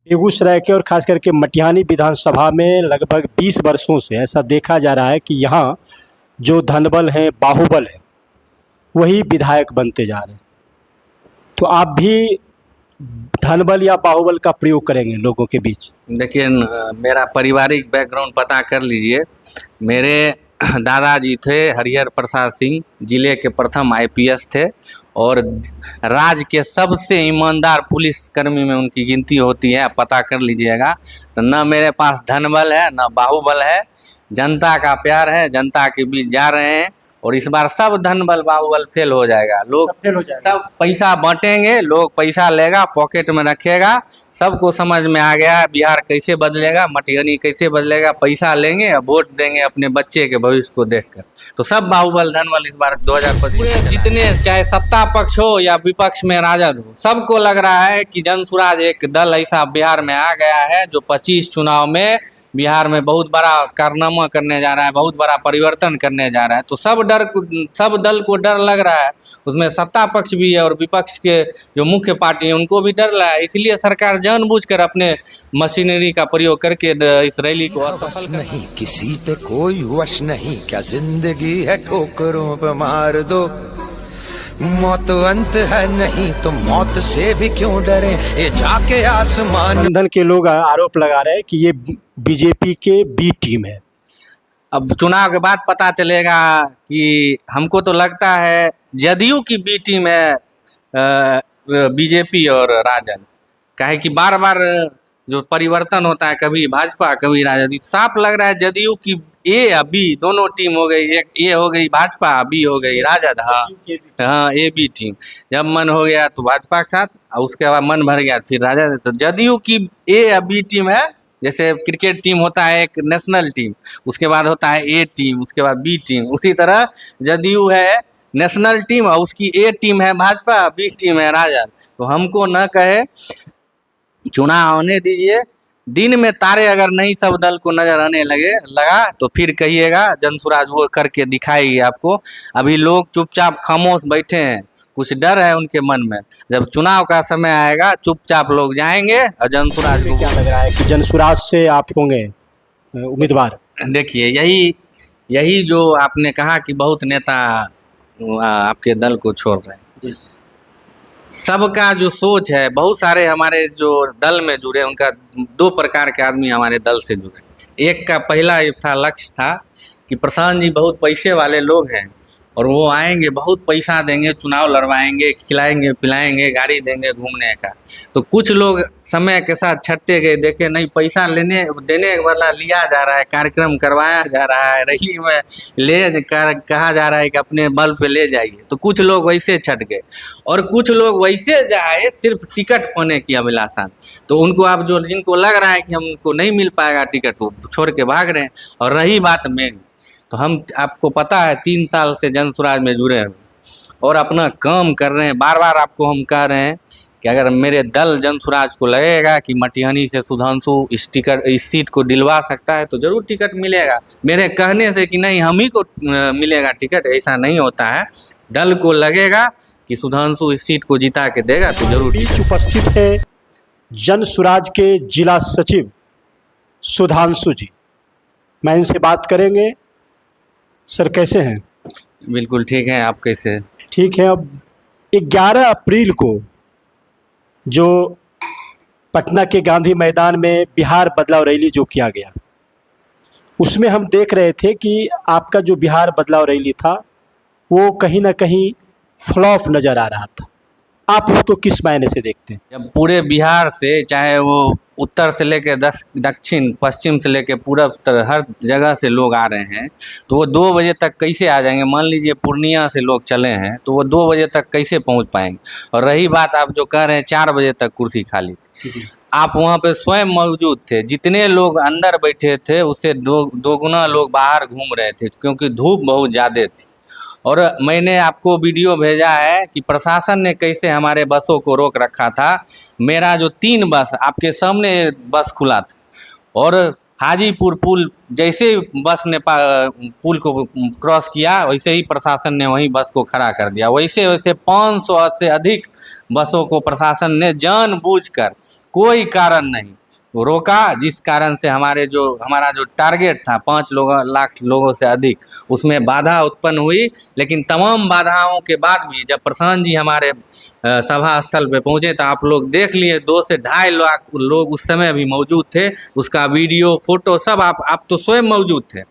बेगूसराय के और खास करके मटिहानी विधानसभा में लगभग 20 वर्षों से ऐसा देखा जा रहा है कि यहाँ जो धनबल हैं, बाहुबल हैं, वही विधायक बनते जा रहे हैं। तो आप भी धनबल या बाहुबल का प्रयोग करेंगे लोगों के बीच? देखिए, मेरा पारिवारिक बैकग्राउंड पता कर लीजिए। मेरे दादाजी थे हरिहर प्रसाद सिंह, जिले के प्रथम आईपीएस थे और राज्य के सबसे ईमानदार पुलिस कर्मी में उनकी गिनती होती है, पता कर लीजिएगा। तो न मेरे पास धनबल है न बाहुबल है, जनता का प्यार है, जनता के बीच जा रहे हैं और इस बार सब धनबल बाहुबल फेल हो जाएगा। लोग फेल हो जाएगा। सब पैसा बांटेंगे, लोग पैसा लेगा, पॉकेट में रखेगा। सबको समझ में आ गया है बिहार कैसे बदलेगा, मटिहानी कैसे बदलेगा। पैसा लेंगे और वोट देंगे अपने बच्चे के भविष्य को देखकर। तो सब बाहुबल धनबल इस बार 2025 जितने, चाहे सत्ता पक्ष हो या विपक्ष में राजद हो, सबको लग रहा है कि जनसुराज एक दल ऐसा बिहार में आ गया है जो 25 चुनाव में बिहार में बहुत बड़ा कारनामा करने जा रहा है, बहुत बड़ा परिवर्तन करने जा रहा है। तो सब दल को डर लग रहा है। उसमें सत्ता पक्ष भी है और विपक्ष के जो मुख्य पार्टी है उनको भी डर लगा है। इसलिए सरकार जानबूझकर अपने मशीनरी का प्रयोग करके इस रैली को असफल नहीं, किसी पे कोई वश नहीं, क्या जिंदगी है ठोकरों पे मार दो, मौत अंत है नहीं तो मौत से भी क्यों डरे, ये जाके आसमान। गठबंधन के लोग आरोप लगा रहे हैं कि ये बीजेपी के बी टीम है। अब चुनाव के बाद पता चलेगा कि हमको तो लगता है जदयू की बी टीम है बीजेपी और राजद। काहे कि बार बार जो परिवर्तन होता है, कभी भाजपा कभी राजद, साफ लग रहा है जदयू की ए या बी दोनों टीम हो गई। एक ए हो गई भाजपा, बी हो गई राजद। हाँ, ए बी टीम। जब मन हो गया तो भाजपा के साथ और उसके बाद मन भर गया फिर राजद। तो जदयू की ए या बी टीम है। जैसे क्रिकेट टीम होता है एक नेशनल टीम, उसके बाद होता है ए टीम, उसके बाद बी टीम, उसी तरह जदयू है नेशनल टीम और उसकी ए टीम है भाजपा, बी टीम है राजद। तो हमको न कहे, चुनाव आने दीजिए। दिन में तारे अगर नहीं सब दल को नजर आने लगा तो फिर कहिएगा जनसुराज वो करके दिखाएगी आपको। अभी लोग चुपचाप खामोश बैठे हैं, कुछ डर है उनके मन में। जब चुनाव का समय आएगा चुपचाप लोग जाएंगे और जनसुराज को। क्या लग रहा है कि जनसुराज से आप होंगे उम्मीदवार? देखिए, यही जो आपने कहा कि बहुत नेता आपके दल को छोड़ रहे हैं, सबका जो सोच है, बहुत सारे हमारे जो दल में जुड़े उनका 2 प्रकार के आदमी हमारे दल से जुड़े। एक का पहला था लक्ष्य था कि प्रशांत जी बहुत पैसे वाले लोग हैं और वो आएंगे, बहुत पैसा देंगे, चुनाव लड़वाएंगे, खिलाएंगे पिलाएंगे, गाड़ी देंगे घूमने का। तो कुछ लोग समय के साथ छटते गए, देखे नहीं पैसा देने वाला लिया जा रहा है, कार्यक्रम करवाया जा रहा है, रैली में कहा जा रहा है कि अपने बल पे ले जाइए। तो कुछ लोग वैसे छट गए और कुछ लोग वैसे जाए सिर्फ टिकट पाने की अभिलाषा। तो उनको आप जिनको लग रहा है कि हमको नहीं मिल पाएगा टिकट, वो छोड़ के भाग रहे हैं। और रही बात मेरी, तो हम, आपको पता है 3 साल से जनसुराज में जुड़े हैं और अपना काम कर रहे हैं। बार बार आपको हम कह रहे हैं कि अगर मेरे दल जनसुराज को लगेगा कि मटिहानी से सुधांशु इस सीट को दिलवा सकता है तो जरूर टिकट मिलेगा। मेरे कहने से कि नहीं हम ही को मिलेगा टिकट, ऐसा नहीं होता है। दल को लगेगा कि सुधांशु इस सीट को जिता के देगा तो जरूर। बीच उपस्थित है जनसुराज के जिला सचिव सुधांशु जी, मैं इनसे बात करेंगे। सर कैसे हैं? बिल्कुल ठीक है, आप कैसे हैं? ठीक है। अब 11 अप्रैल को जो पटना के गांधी मैदान में बिहार बदलाव रैली जो किया गया, उसमें हम देख रहे थे कि आपका जो बिहार बदलाव रैली था वो कहीं ना कहीं फ्लॉप नज़र आ रहा था। आप उसको किस मायने से देखते हैं? जब पूरे बिहार से, चाहे वो उत्तर से लेके दक्षिण, पश्चिम से लेके पूरब तक हर जगह से लोग आ रहे हैं, तो वो 2 बजे तक कैसे आ जाएंगे? मान लीजिए पूर्णिया से लोग चले हैं तो वो 2 बजे तक कैसे पहुंच पाएंगे? और रही बात आप जो कह रहे हैं 4 बजे तक कुर्सी खाली थी, आप वहां पे स्वयं मौजूद थे। जितने लोग अंदर बैठे थे उससे दोगुना लोग बाहर घूम रहे थे क्योंकि धूप बहुत ज़्यादा थी। और मैंने आपको वीडियो भेजा है कि प्रशासन ने कैसे हमारे बसों को रोक रखा था। मेरा जो 3 बस आपके सामने बस खुला था और हाजीपुर पुल जैसे बस ने पुल को क्रॉस किया वैसे ही प्रशासन ने वहीं बस को खड़ा कर दिया। वैसे 500 से अधिक बसों को प्रशासन ने जानबूझकर कोई कारण नहीं वो रोका, जिस कारण से हमारा जो टारगेट था 5 लाख लोगों से अधिक, उसमें बाधा उत्पन्न हुई। लेकिन तमाम बाधाओं के बाद भी जब प्रशांत जी हमारे सभा स्थल पे पहुंचे तो आप लोग देख लिए 2 से 2.5 लाख लोग उस समय भी मौजूद थे। उसका वीडियो फोटो सब आप तो स्वयं मौजूद थे।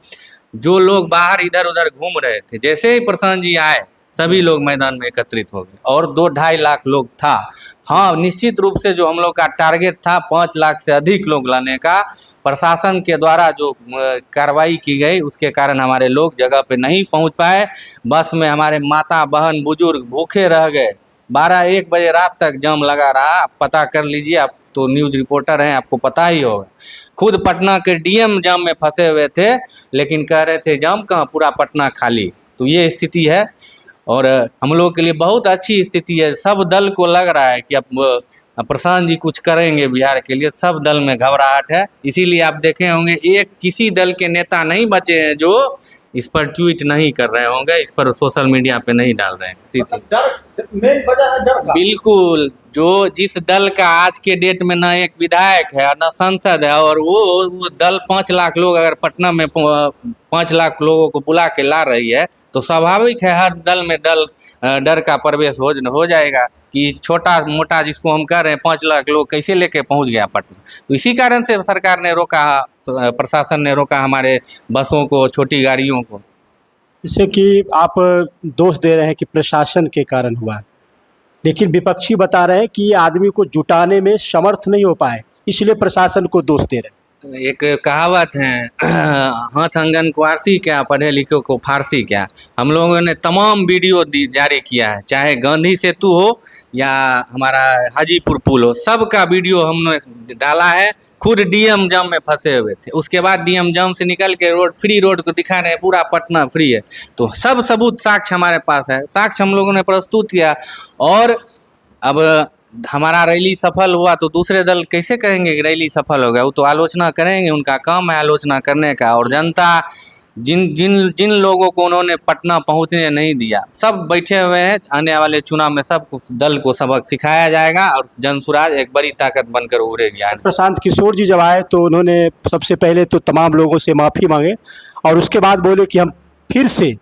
जो लोग बाहर इधर उधर घूम रहे थे, जैसे ही प्रशांत जी आए सभी लोग मैदान में एकत्रित हो गए और 2-2.5 लाख लोग था। हाँ, निश्चित रूप से जो हम लोग का टारगेट था 5 लाख से अधिक लोग लाने का, प्रशासन के द्वारा जो कार्रवाई की गई उसके कारण हमारे लोग जगह पे नहीं पहुंच पाए। बस में हमारे माता बहन बुजुर्ग भूखे रह गए। 12-1 बजे रात तक जाम लगा रहा। आप पता कर लीजिए, आप तो न्यूज़ रिपोर्टर हैं, आपको पता ही होगा। खुद पटना के डीएम जाम में फंसे हुए थे, लेकिन कह रहे थे जाम कहाँ, पूरा पटना खाली। तो ये स्थिति है और हम लोग के लिए बहुत अच्छी स्थिति है। सब दल को लग रहा है कि अब प्रशांत जी कुछ करेंगे बिहार के लिए। सब दल में घबराहट है। इसीलिए आप देखे होंगे एक किसी दल के नेता नहीं बचे हैं जो इस पर ट्वीट नहीं कर रहे होंगे, इस पर सोशल मीडिया पे नहीं डाल रहे हैं। डर मेन वजह है, डर का। बिल्कुल, जो जिस दल का आज के डेट में ना एक विधायक है ना संसद है, और वो दल 5 लाख लोग अगर पटना में 5 लाख लोगों को बुला के ला रही है तो स्वाभाविक है हर दल में डर का प्रवेश हो जाएगा कि छोटा मोटा जिसको हम कह रहे हैं 5 लाख लोग कैसे लेके पहुंच गया पटना। तो इसी कारण से सरकार ने रोका, प्रशासन ने रोका हमारे बसों को, छोटी गाड़ियों को। इससे कि आप दोष दे रहे हैं कि प्रशासन के कारण हुआ है, लेकिन विपक्षी बता रहे हैं कि आदमी को जुटाने में समर्थ नहीं हो पाए, इसलिए प्रशासन को दोष दे रहे हैं। एक कहावत है, हाथ आंगन को आरसी क्या, पढ़े लिखे को फारसी क्या। हम लोगों ने तमाम वीडियो जारी किया है, चाहे गांधी सेतु हो या हमारा हाजीपुर पुल हो, सब का वीडियो हमने डाला है। खुद डीएम जाम में फंसे हुए थे, उसके बाद डीएम जाम से निकल के फ्री रोड को दिखा रहे हैं, पूरा पटना फ्री है। तो सब सबूत साक्ष्य हमारे पास है, साक्ष्य हम लोगों ने प्रस्तुत किया। और अब हमारा रैली सफल हुआ तो दूसरे दल कैसे कहेंगे कि रैली सफल हो गया? वो तो आलोचना करेंगे, उनका काम है आलोचना करने का। और जनता जिन लोगों को उन्होंने पटना पहुंचने नहीं दिया, सब बैठे हुए हैं। आने वाले चुनाव में सब दल को सबक सिखाया जाएगा और जनसुराज एक बड़ी ताकत बनकर उभरेगी। प्रशांत किशोर जी जब आए तो उन्होंने सबसे पहले तो तमाम लोगों से माफ़ी मांगे और उसके बाद बोले कि हम फिर से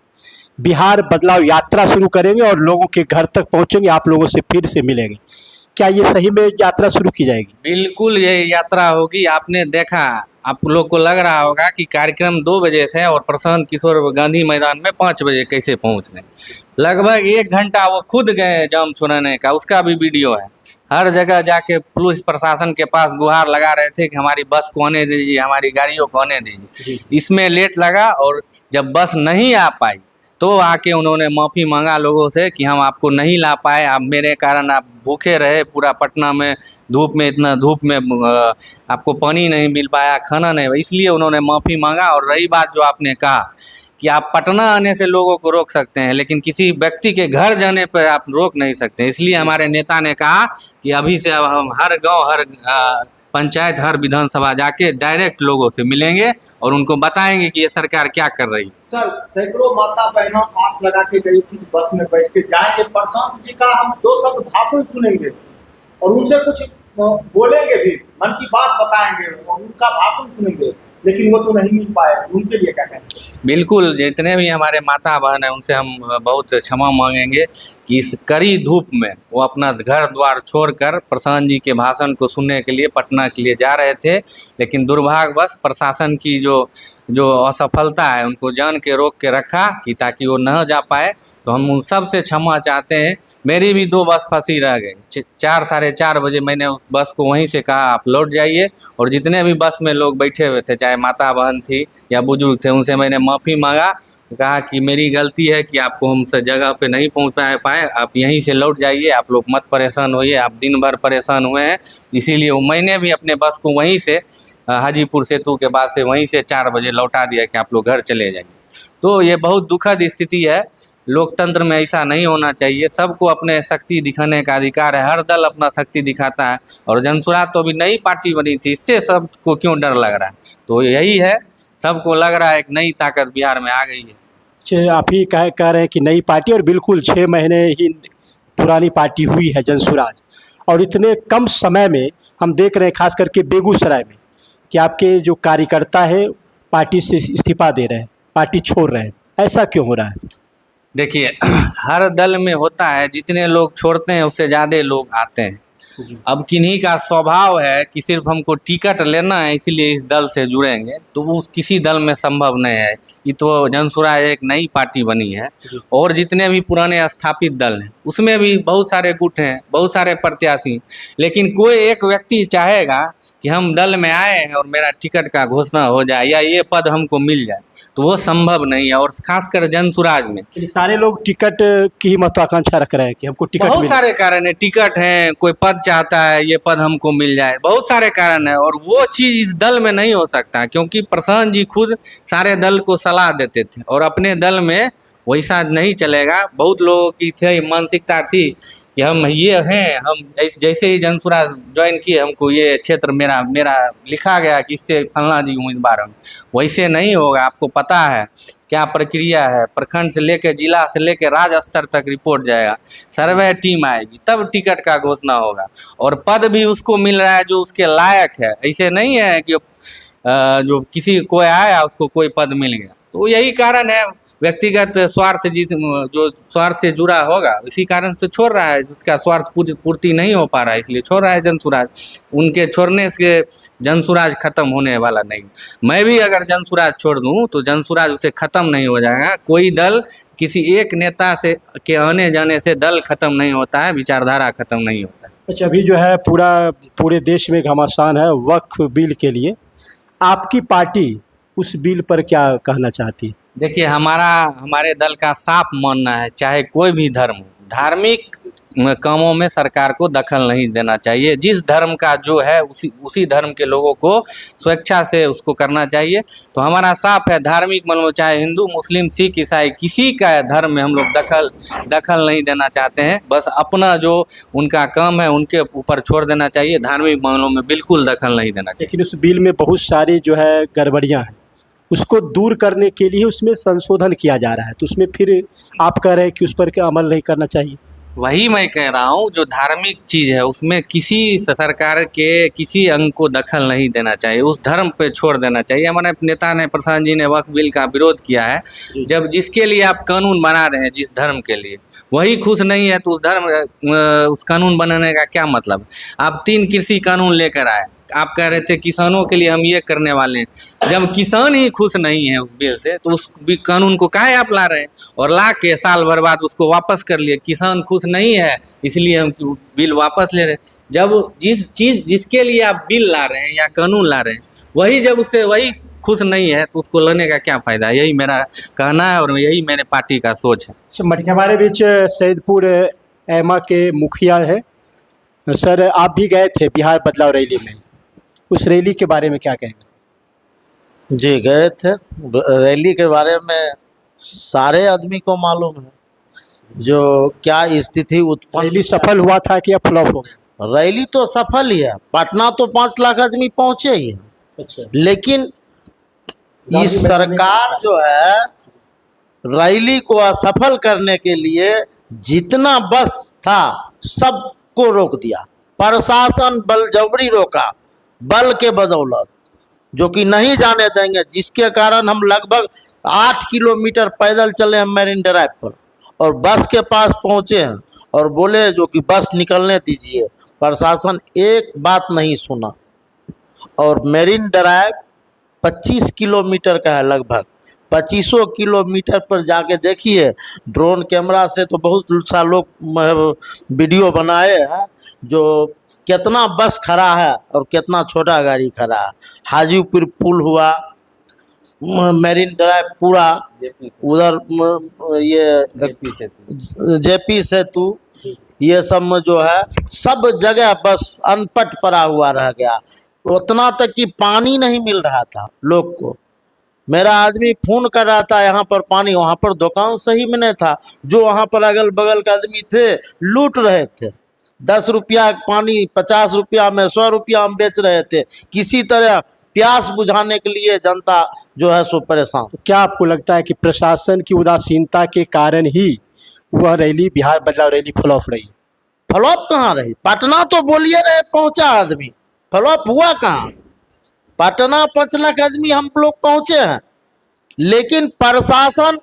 बिहार बदलाव यात्रा शुरू करेंगे और लोगों के घर तक पहुंचेंगे, आप लोगों से फिर से मिलेंगे। क्या ये सही में यात्रा शुरू की जाएगी? बिल्कुल ये यात्रा होगी। आपने देखा, आप लोग को लग रहा होगा कि कार्यक्रम 2 बजे से और प्रशांत किशोर गांधी मैदान में 5 बजे कैसे पहुंच रहे। लगभग 1 घंटा वो खुद गए जाम छुड़ाने का, उसका भी वीडियो है। हर जगह जाके पुलिस प्रशासन के पास गुहार लगा रहे थे कि हमारी बस को आने दीजिए, हमारी गाड़ियों को आने दीजिए। इसमें लेट लगा और जब बस नहीं आ पाई तो आके उन्होंने माफ़ी मांगा लोगों से कि हम आपको नहीं ला पाए, आप मेरे कारण आप भूखे रहे पूरा पटना में, धूप में, इतना धूप में आपको पानी नहीं मिल पाया, खाना नहीं, इसलिए उन्होंने माफ़ी मांगा। और रही बात जो आपने कहा कि आप पटना आने से लोगों को रोक सकते हैं, लेकिन किसी व्यक्ति के घर जाने पर आप रोक नहीं सकते। इसलिए हमारे नेता ने कहा कि अभी से अब हम हर गाँव, हर पंचायत, हर विधानसभा जाके डायरेक्ट लोगों से मिलेंगे और उनको बताएंगे कि ये सरकार क्या कर रही है। सर, सैकड़ों माता बहनों आस लगा के गई थी बस में बैठ के जाएंगे, प्रशांत जी का हम 2 शब्द भाषण सुनेंगे और उनसे कुछ बोलेंगे भी, मन की बात बताएंगे और उनका भाषण सुनेंगे, लेकिन वो तो नहीं मिल पाए। उनके लिए क्या कहेंगे? बिल्कुल, जितने भी हमारे माता बहन हैं उनसे हम बहुत क्षमा मांगेंगे कि इस कड़ी धूप में वो अपना घर द्वार छोड़कर प्रशांत जी के भाषण को सुनने के लिए पटना के लिए जा रहे थे। लेकिन दुर्भाग्यवश प्रशासन की जो असफलता है उनको जान के रोक के रखा कि ताकि वो न जा पाए। तो हम उन सब से क्षमा चाहते हैं। मेरी भी 2 बस फंसी रह गई। 4 साढ़े 4 बजे मैंने उस बस को वहीं से कहा आप लौट जाइए, और जितने भी बस में लोग बैठे हुए थे, चाहे माता बहन थी या बुजुर्ग थे, उनसे मैंने माफ़ी मांगा, कहा कि मेरी गलती है कि आपको हमसे जगह पे नहीं पहुंच पाए, आप यहीं से लौट जाइए, आप लोग मत परेशान होइए, आप दिन भर परेशान हुए हैं। इसीलिए मैंने भी अपने बस को वहीं से हाजीपुर सेतु के बाद से वहीं से 4 बजे लौटा दिया कि आप लोग घर चले जाइए। तो ये बहुत दुखद स्थिति है। लोकतंत्र में ऐसा नहीं होना चाहिए। सबको अपने शक्ति दिखाने का अधिकार है, हर दल अपना शक्ति दिखाता है। और जनसुराज तो अभी नई पार्टी बनी थी, इससे सबको क्यों डर लग रहा है? तो यही है, सबको लग रहा है एक नई ताकत बिहार में आ गई है। आप ही कह रहे हैं कि नई पार्टी, और बिल्कुल 6 महीने ही पुरानी पार्टी हुई है जनसुराज, और इतने कम समय में हम देख रहे हैं खास करके बेगूसराय में कि आपके जो कार्यकर्ता है पार्टी से इस्तीफा दे रहे हैं, पार्टी छोड़ रहे हैं, ऐसा क्यों हो रहा है? देखिए हर दल में होता है, जितने लोग छोड़ते हैं उससे ज़्यादा लोग आते हैं। अब किन्हीं का स्वभाव है कि सिर्फ हमको टिकट लेना है इसलिए इस दल से जुड़ेंगे, तो वो किसी दल में संभव नहीं है। ये तो जनसुराज एक नई पार्टी बनी है, और जितने भी पुराने स्थापित दल हैं उसमें भी बहुत सारे गुट हैं, बहुत सारे प्रत्याशी, लेकिन कोई एक व्यक्ति चाहेगा कि हम दल में आए हैं और मेरा टिकट का घोषणा हो जाए या ये पद हमको मिल जाए, तो वो संभव नहीं है। और खासकर जनसुराज में सारे लोग टिकट की ही महत्वाकांक्षा रख रहे हैं कि हमको टिकट बहुत सारे कारण है। टिकट है, कोई पद चाहता है ये पद हमको मिल जाए, बहुत सारे कारण है, और वो चीज़ इस दल में नहीं हो सकता, क्योंकि प्रशांत जी खुद सारे दल को सलाह देते थे और अपने दल में वैसा नहीं चलेगा। बहुत लोगों की थी मानसिकता थी कि हम ये हैं, हम जैसे ही जनसुराज ज्वाइन किए हमको ये क्षेत्र मेरा लिखा गया कि इससे फलना जी उम्मीदवार हैं। वैसे नहीं होगा, आपको पता है क्या प्रक्रिया है। प्रखंड से लेकर जिला से लेकर राज्य स्तर तक रिपोर्ट जाएगा, सर्वे टीम आएगी, तब टिकट का घोषणा होगा, और पद भी उसको मिल रहा है जो उसके लायक है। ऐसे नहीं है कि जो किसी कोई आया उसको कोई पद मिल गया। तो यही कारण है, व्यक्तिगत स्वार्थ जो स्वार्थ से जुड़ा होगा इसी कारण से छोड़ रहा है, जिसका स्वार्थ पूर्ति नहीं हो पा रहा है इसलिए छोड़ रहा है जनसुराज। उनके छोड़ने से जनसुराज खत्म होने वाला नहीं। मैं भी अगर जनसुराज छोड़ दूं तो जनसुराज उसे खत्म नहीं हो जाएगा। कोई दल किसी एक नेता से के आने जाने से दल खत्म नहीं होता है, विचारधारा खत्म नहीं होता है। अच्छा, अभी जो है पूरे देश में घमासान है वक्फ बिल के लिए, आपकी पार्टी उस बिल पर क्या कहना चाहती है? देखिए हमारे दल का साफ मानना है, चाहे कोई भी धर्म हो, धार्मिक कामों में सरकार को दखल नहीं देना चाहिए। जिस धर्म का जो है उसी धर्म के लोगों को स्वेच्छा से उसको करना चाहिए। तो हमारा साफ है, धार्मिक मानो चाहे हिंदू मुस्लिम सिख ईसाई किसी का धर्म में हम लोग दखल नहीं देना चाहते हैं। बस अपना जो उनका काम है उनके ऊपर छोड़ देना चाहिए, धार्मिक मामलों में बिल्कुल दखल नहीं देना चाहिए। लेकिन उस बिल में बहुत सारी जो है गड़बड़ियाँ हैं, उसको दूर करने के लिए उसमें संशोधन किया जा रहा है, तो उसमें फिर आप कह रहे हैं कि उस पर क्या अमल नहीं करना चाहिए? वही मैं कह रहा हूँ, जो धार्मिक चीज़ है उसमें किसी सरकार के किसी अंग को दखल नहीं देना चाहिए, उस धर्म पे छोड़ देना चाहिए। हमारे नेता ने प्रशांत जी ने वक्फ बिल का विरोध किया है। जब जिसके लिए आप कानून बना रहे हैं, जिस धर्म के लिए, वही खुश नहीं है तो उस कानून बनाने का क्या मतलब? आप 3 कृषि कानून लेकर आए, आप कह रहे थे किसानों के लिए हम ये करने वाले हैं। जब किसान ही खुश नहीं है उस बिल से तो उस कानून को काहे आप ला रहे हैं, और ला के साल भर बाद उसको वापस कर लिए। किसान खुश नहीं है इसलिए हम बिल वापस ले रहे हैं। जब जिसके लिए आप बिल ला रहे हैं या कानून ला रहे हैं वही खुश नहीं है तो उसको लेने का क्या फ़ायदा? यही मेरा कहना है और यही मेरे पार्टी का सोच है। हमारे बीच सैदपुर एमा के मुखिया है सर, आप भी गए थे बिहार बदलाव रैली में, उस रैली के बारे में क्या कहेंगे? जी गए थे। रैली के बारे में सारे आदमी को मालूम है जो क्या स्थिति उत्पन्न। रैली सफल हुआ था कि या फ्लॉप हो गया? रैली तो सफल ही है, पटना तो 5 लाख आदमी पहुंचे ही हैं। अच्छा। लेकिन इस सरकार जो है रैली को असफल करने के लिए जितना बस था सबको रोक दिया। प्रशासन बलजबरी रोका, बल के बदौलत, जो कि नहीं जाने देंगे, जिसके कारण हम लगभग 8 किलोमीटर पैदल चले हैं मैरिन ड्राइव पर, और बस के पास पहुंचे हैं और बोले जो कि बस निकलने दीजिए। प्रशासन एक बात नहीं सुना, और मैरिन ड्राइव 25 किलोमीटर का है, लगभग 2500 किलोमीटर पर जाके देखिए। ड्रोन कैमरा से तो बहुत सा लोग वीडियो बनाए हैं जो कितना बस खड़ा है और कितना छोटा गाड़ी खड़ा है। हाजीपुर पुल हुआ, मैरिन ड्राइव पूरा, उधर ये जेपी सेतु, ये सब में जो है सब जगह बस अनपट पड़ा हुआ रह गया। उतना तक कि पानी नहीं मिल रहा था लोग को। मेरा आदमी फोन कर रहा था यहाँ पर पानी, वहाँ पर दुकान सही में नहीं था। जो वहाँ पर अगल बगल के आदमी थे लूट रहे थे। 10 रुपया पानी 50 रुपया में 100 रुपया में बेच रहे थे। किसी तरह प्यास बुझाने के लिए जनता जो है सो परेशान। तो क्या आपको लगता है कि प्रशासन की उदासीनता के कारण ही वह रैली, बिहार बदलाव रैली फ्लॉप रही? फ्लॉप कहाँ रही? पटना तो बोलिए रहे पहुंचा आदमी, फ्लॉप हुआ कहाँ? पटना 5 लाख आदमी हम लोग पहुंचे हैं, लेकिन प्रशासन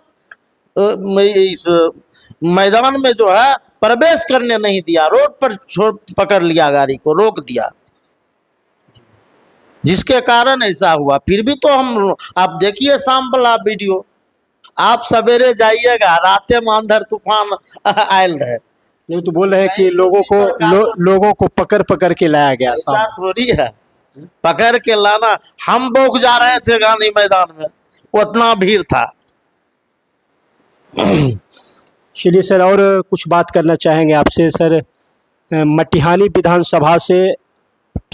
इस मैदान में जो है प्रवेश करने नहीं दिया, रोड पर पकड़ लिया, गाड़ी को रोक दिया, जिसके कारण ऐसा हुआ। फिर भी तो हम, आप देखिए शाम वाला वीडियो, आप सवेरे जाइएगा, रातें में अंधर तूफान आयल रहे। नहीं तो बोल रहे हैं कि लोगों को पकड़ पकड़ के लाया गया। ऐसा थोड़ी है, पकड़ के लाना, हम बोक जा रहे थे गांधी मैदान में, उतना भीड़ था। चलिए सर, और कुछ बात करना चाहेंगे आपसे सर। मटिहानी विधानसभा से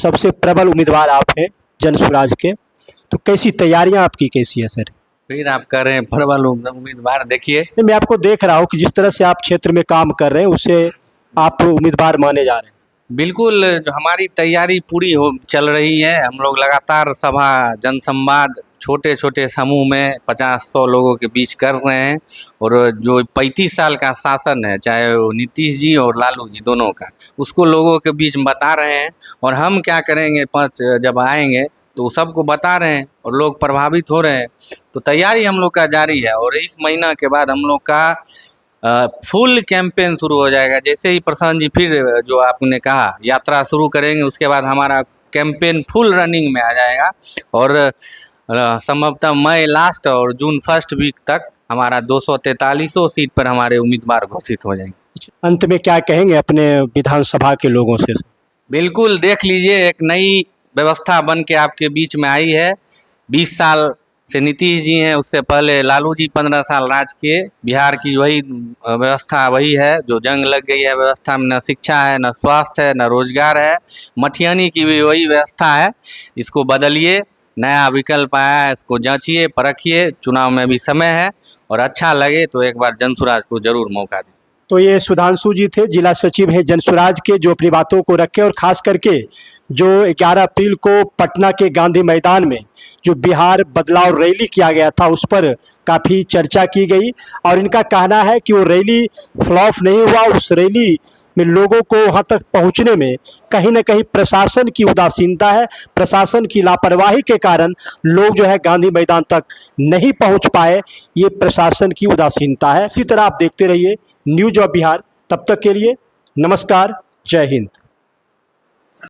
सबसे प्रबल उम्मीदवार आप हैं जनसुराज के, तो कैसी तैयारियां आपकी कैसी है सर? फिर आप कह रहे हैं प्रबल उम्मीदवार। देखिए, नहीं, मैं आपको देख रहा हूँ कि जिस तरह से आप क्षेत्र में काम कर रहे हैं उससे आप उम्मीदवार माने जा रहे हैं। बिल्कुल, जो हमारी तैयारी पूरी चल रही है। हम लोग लगातार सभा, जनसंवाद छोटे छोटे समूह में 50-100 लोगों के बीच कर रहे हैं। और जो 35 साल का शासन है, चाहे वो नीतीश जी और लालू जी दोनों का, उसको लोगों के बीच बता रहे हैं। और हम क्या करेंगे, जब आएंगे तो सबको बता रहे हैं और लोग प्रभावित हो रहे हैं। तो तैयारी हम लोग का जारी है। और इस महीना के बाद हम लोग का फुल कैंपेन शुरू हो जाएगा। जैसे ही प्रशांत जी फिर जो आपने कहा यात्रा शुरू करेंगे, उसके बाद हमारा कैंपेन फुल रनिंग में आ जाएगा। और संभवतः मई लास्ट और जून फर्स्ट वीक तक हमारा 243 सीट पर हमारे उम्मीदवार घोषित हो जाएंगे। अंत में क्या कहेंगे अपने विधानसभा के लोगों से? बिल्कुल, देख लीजिए, एक नई व्यवस्था बन के आपके बीच में आई है। 20 साल से नीतीश जी हैं, उससे पहले लालू जी 15 साल राज किए। बिहार की वही व्यवस्था वही है, जो जंग लग गई है व्यवस्था में। न शिक्षा है, न स्वास्थ्य है, न रोजगार है। मटिहानी की भी वही व्यवस्था है। इसको बदलिए, नया विकल्प आया है, इसको जांचिए, परखिए। चुनाव में भी समय है और अच्छा लगे तो एक बार जनसुराज को जरूर मौका दें। तो ये सुधांशु जी थे, जिला सचिव हैं जनसुराज के, जो अपनी बातों को रखे और खास करके जो 11 अप्रैल को पटना के गांधी मैदान में जो बिहार बदलाव रैली किया गया था उस पर काफ़ी चर्चा की गई। और इनका कहना है कि वो रैली फ्लॉप नहीं हुआ। उस रैली में लोगों को वहाँ तक पहुँचने में कहीं ना कहीं प्रशासन की उदासीनता है, प्रशासन की लापरवाही के कारण लोग जो है गांधी मैदान तक नहीं पहुँच पाए। ये प्रशासन की उदासीनता है। इसी तरह आप देखते रहिए न्यूज़ ऑफ बिहार। तब तक के लिए नमस्कार, जय हिंद।